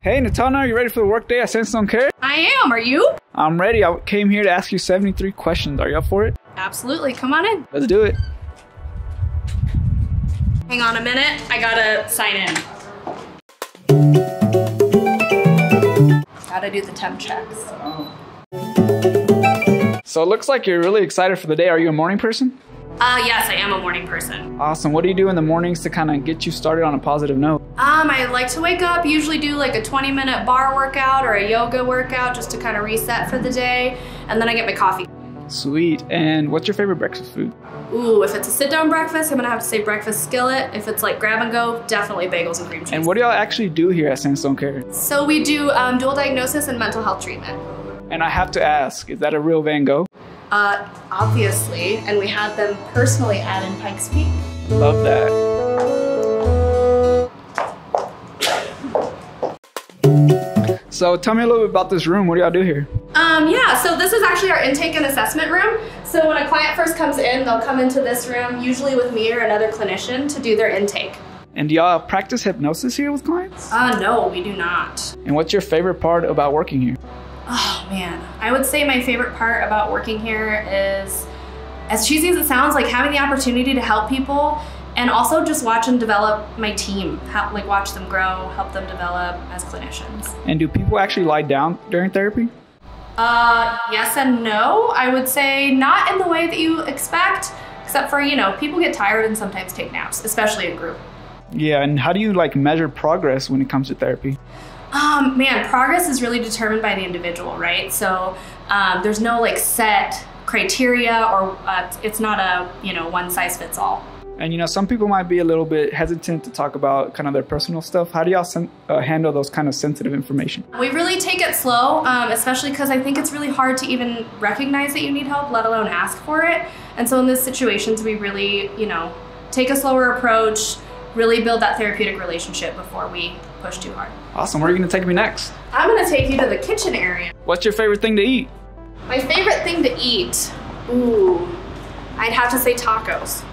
Hey, Natana, are you ready for the workday at Sandstone Care? I am. Are you? I'm ready. I came here to ask you 73 questions. Are you up for it? Absolutely. Come on in. Let's do it. Hang on a minute. I gotta sign in. Gotta do the temp checks. So it looks like you're really excited for the day. Are you a morning person? Yes, I am a morning person. Awesome. What do you do in the mornings to kind of get you started on a positive note? I like to wake up, usually do like a 20-minute bar workout or a yoga workout just to kind of reset for the day. And then I get my coffee. Sweet. And what's your favorite breakfast food? Ooh, if it's a sit-down breakfast, I'm gonna have to say breakfast skillet. If it's like grab and go, definitely bagels and cream cheese. And what do y'all actually do here at Sandstone Care? So we do dual diagnosis and mental health treatment. And I have to ask, is that a real Van Gogh? Obviously, and we had them personally add in Pikes Peak. Love that. So tell me a little bit about this room. What do y'all do here? Yeah, so this is actually our intake and assessment room. So when a client first comes in, they'll come into this room, usually with me or another clinician, to do their intake. And do y'all practice hypnosis here with clients? No, we do not. And what's your favorite part about working here? Oh man, I would say my favorite part about working here is, as cheesy as it sounds, like having the opportunity to help people and also just watch and develop my team, like watch them grow, help them develop as clinicians. And do people actually lie down during therapy? Yes and no. I would say not in the way that you expect, except for, you know, people get tired and sometimes take naps, especially in group. Yeah, and how do you like measure progress when it comes to therapy? Man, progress is really determined by the individual, right? So there's no like set criteria or it's not a, you know, one size fits all. And you know, some people might be a little bit hesitant to talk about kind of their personal stuff. How do y'all handle those kind of sensitive information? We really take it slow, especially because I think it's really hard to even recognize that you need help, let alone ask for it. And so in these situations, we really, you know, take a slower approach, really build that therapeutic relationship before we push too hard. Awesome. Where are you going to take me next? I'm going to take you to the kitchen area. What's your favorite thing to eat? My favorite thing to eat? Ooh, I'd have to say tacos.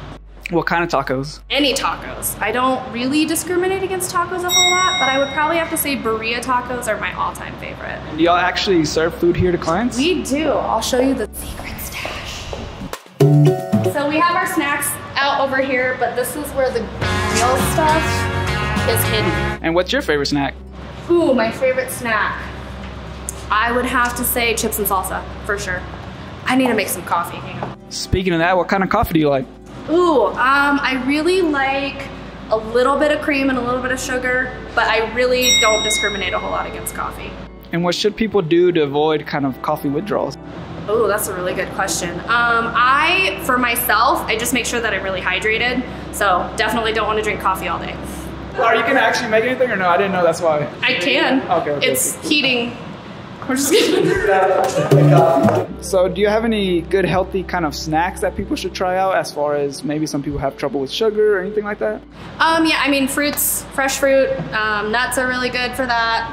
What kind of tacos? Any tacos. I don't really discriminate against tacos a whole lot, but I would probably have to say birria tacos are my all-time favorite. And do y'all actually serve food here to clients? We do. I'll show you the secret stash. So we have our snacks out over here, but this is where the real stuff is hidden. And what's your favorite snack? Ooh, my favorite snack. I would have to say chips and salsa, for sure. I need to make some coffee. Hang on. Speaking of that, what kind of coffee do you like? Ooh, I really like a little bit of cream and a little bit of sugar, but I really don't discriminate a whole lot against coffee. And what should people do to avoid kind of coffee withdrawals? Oh, that's a really good question. For myself, I just make sure that I'm really hydrated. So definitely don't want to drink coffee all day. Are you gonna actually make anything or no? I didn't know, that's why. I can. Okay. It's heating. We're just kidding. So do you have any good healthy kind of snacks that people should try out, as far as maybe some people have trouble with sugar or anything like that? Yeah, I mean fruits, fresh fruit, nuts are really good for that.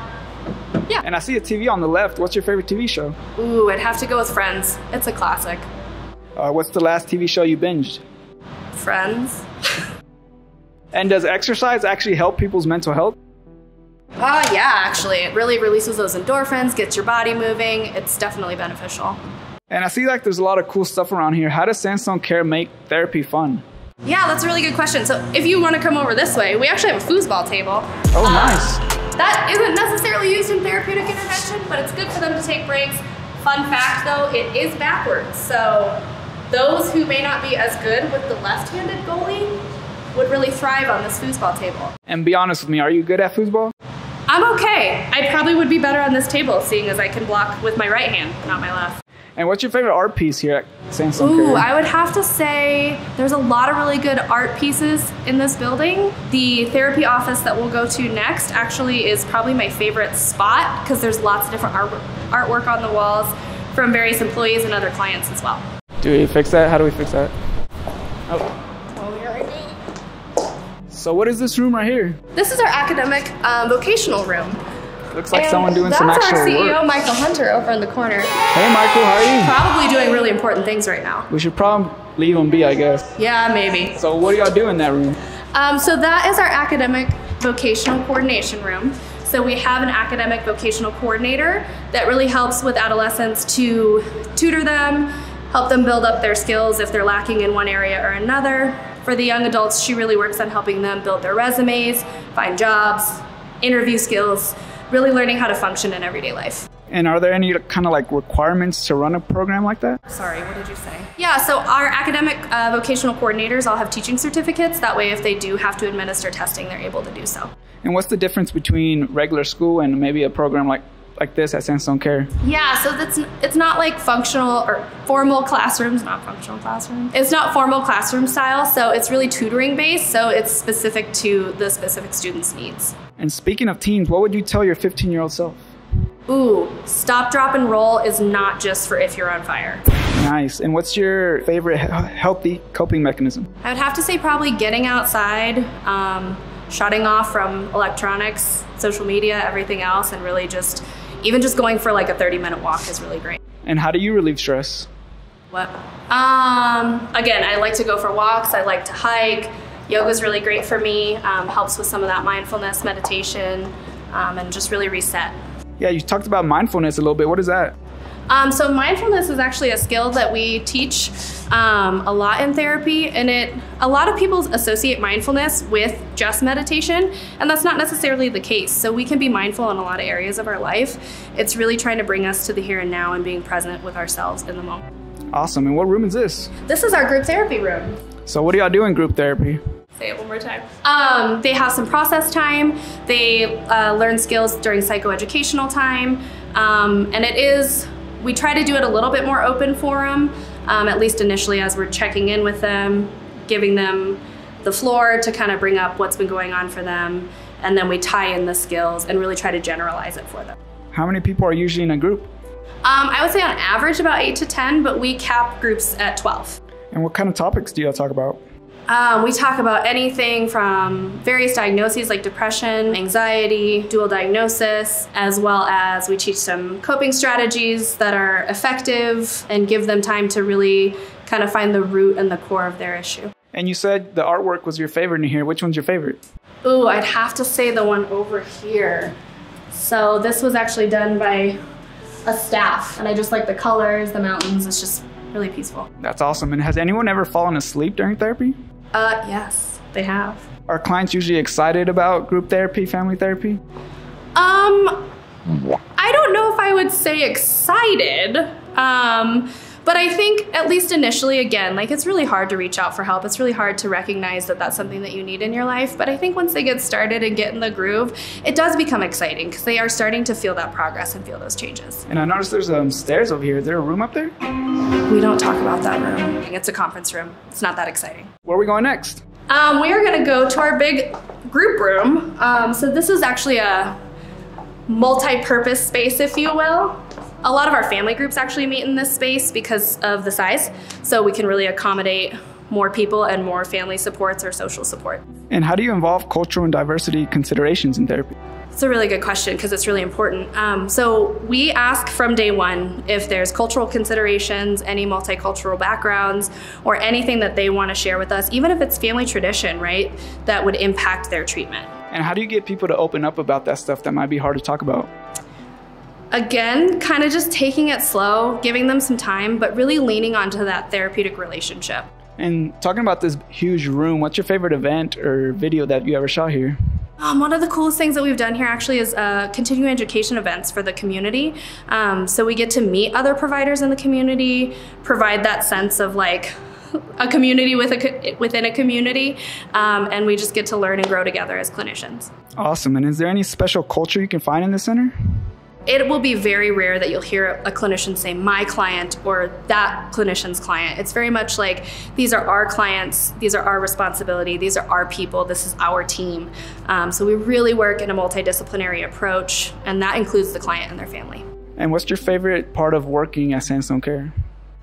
Yeah. And I see a TV on the left. What's your favorite TV show? Ooh, I'd have to go with Friends. It's a classic. What's the last TV show you binged? Friends. And does exercise actually help people's mental health? Yeah, actually. It really releases those endorphins, gets your body moving. It's definitely beneficial. And I see like there's a lot of cool stuff around here. How does Sandstone Care make therapy fun? Yeah, that's a really good question. So if you want to come over this way, we actually have a foosball table. Oh, nice. That isn't necessarily used in therapeutic intervention, but it's good for them to take breaks. Fun fact though, it is backwards. So those who may not be as good with the left-handed goalie would really thrive on this foosball table. And be honest with me, are you good at foosball? I'm okay. I probably would be better on this table, seeing as I can block with my right hand, not my left. And what's your favorite art piece here at Sandstone Care? Ooh, I would have to say there's a lot of really good art pieces in this building. The therapy office that we'll go to next actually is probably my favorite spot because there's lots of different artwork on the walls from various employees and other clients as well. Do we fix that? How do we fix that? Oh. So what is this room right here? This is our academic vocational room. Looks like someone doing some actual work. That's our CEO, Michael Hunter, over in the corner. Hey, Michael, how are you? Probably doing really important things right now. We should probably leave him be, I guess. Yeah, maybe. So what do y'all do in that room? So that is our academic vocational coordination room. So we have an academic vocational coordinator that really helps with adolescents to tutor them, help them build up their skills if they're lacking in one area or another. For the young adults, she really works on helping them build their resumes, find jobs, interview skills, really learning how to function in everyday life. And are there any kind of like requirements to run a program like that? Sorry, what did you say? Yeah, so our academic vocational coordinators all have teaching certificates. That way, if they do have to administer testing, they're able to do so. And what's the difference between regular school and maybe a program like this at Sandstone Care? Yeah, so it's not like functional or formal classrooms, not functional classroom. It's not formal classroom style, so it's really tutoring based, so it's specific to the specific student's needs. And speaking of teens, what would you tell your 15-year-old self? Ooh, stop, drop, and roll is not just for if you're on fire. Nice. And what's your favorite healthy coping mechanism? I would have to say probably getting outside, shutting off from electronics, social media, everything else, and really even just going for like a 30-minute walk is really great. And how do you relieve stress? What? Again, I like to go for walks. I like to hike. Yoga is really great for me. Helps with some of that mindfulness, meditation, and just really reset. Yeah, you talked about mindfulness a little bit. What is that? So mindfulness is actually a skill that we teach a lot in therapy, and a lot of people associate mindfulness with just meditation, and that's not necessarily the case. So we can be mindful in a lot of areas of our life. It's really trying to bring us to the here and now and being present with ourselves in the moment. Awesome. And what room is this? This is our group therapy room. So what do y'all do in group therapy? Say it one more time. They have some process time. They learn skills during psychoeducational time, and we try to do it a little bit more open for them, at least initially as we're checking in with them, giving them the floor to kind of bring up what's been going on for them, and then we tie in the skills and really try to generalize it for them. How many people are usually in a group? I would say on average about 8 to 10, but we cap groups at 12. And what kind of topics do y'all talk about? We talk about anything from various diagnoses like depression, anxiety, dual diagnosis, as well as we teach some coping strategies that are effective and give them time to really kind of find the root and the core of their issue. And you said the artwork was your favorite in here. Which one's your favorite? Ooh, I'd have to say the one over here. So this was actually done by a staff, and I just like the colors, the mountains. It's just really peaceful. That's awesome. And has anyone ever fallen asleep during therapy? Yes, they have. Are clients usually excited about group therapy, family therapy? I don't know if I would say excited, but I think at least initially, again, like it's really hard to reach out for help. It's really hard to recognize that that's something that you need in your life. But I think once they get started and get in the groove, it does become exciting because they are starting to feel that progress and feel those changes. And I noticed there's stairs over here. Is there a room up there? We don't talk about that room. It's a conference room. It's not that exciting. Where are we going next? We are going to go to our big group room. So this is actually a multi-purpose space, if you will. A lot of our family groups actually meet in this space because of the size, so we can really accommodate more people and more family supports or social support. And how do you involve cultural and diversity considerations in therapy? It's a really good question because it's really important. So we ask from day one if there's cultural considerations, any multicultural backgrounds, or anything that they want to share with us, even if it's family tradition, right, that would impact their treatment. And how do you get people to open up about that stuff that might be hard to talk about? Again, kind of just taking it slow, giving them some time, but really leaning onto that therapeutic relationship. And talking about this huge room, what's your favorite event or video that you ever shot here? One of the coolest things that we've done here actually is continuing education events for the community. So we get to meet other providers in the community, provide that sense of like a community within a community, and we just get to learn and grow together as clinicians. Awesome. And is there any special culture you can find in the center? It will be very rare that you'll hear a clinician say my client or that clinician's client. It's very much like these are our clients, these are our responsibility, these are our people, this is our team. So we really work in a multidisciplinary approach, and that includes the client and their family. And what's your favorite part of working at Sandstone Care?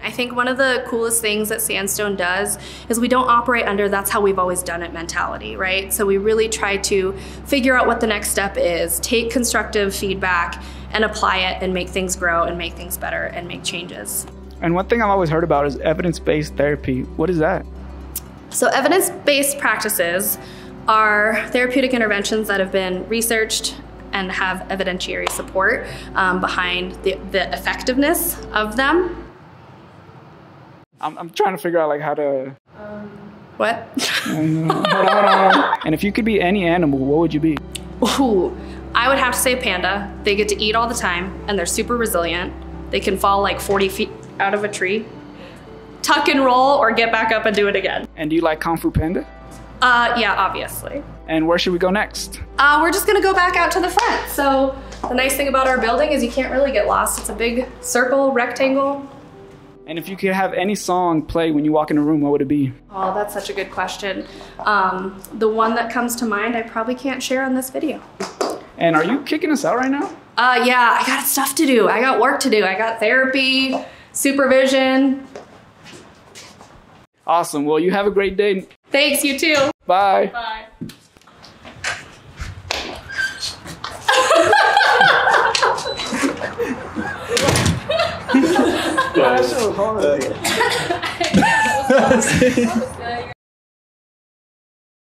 I think one of the coolest things that Sandstone does is we don't operate under that's how we've always done it mentality, right? So we really try to figure out what the next step is, take constructive feedback and apply it and make things grow and make things better and make changes. And one thing I've always heard about is evidence-based therapy. What is that? So evidence-based practices are therapeutic interventions that have been researched and have evidentiary support behind the effectiveness of them. I'm trying to figure out like how to. What? Hold on. And if you could be any animal, what would you be? Ooh, I would have to say a panda. They get to eat all the time and they're super resilient. They can fall like 40 feet out of a tree, tuck and roll, or get back up and do it again. And do you like Kung Fu Panda? Yeah, obviously. And where should we go next? We're just gonna go back out to the front. So the nice thing about our building is you can't really get lost. It's a big circle, rectangle. And if you could have any song play when you walk in a room, what would it be? Oh, that's such a good question. The one that comes to mind, I probably can't share on this video. And are you kicking us out right now? Yeah, I got stuff to do. I got work to do. I got therapy, supervision. Awesome. Well, you have a great day. Thanks, you too. Bye. Bye. That's so hard.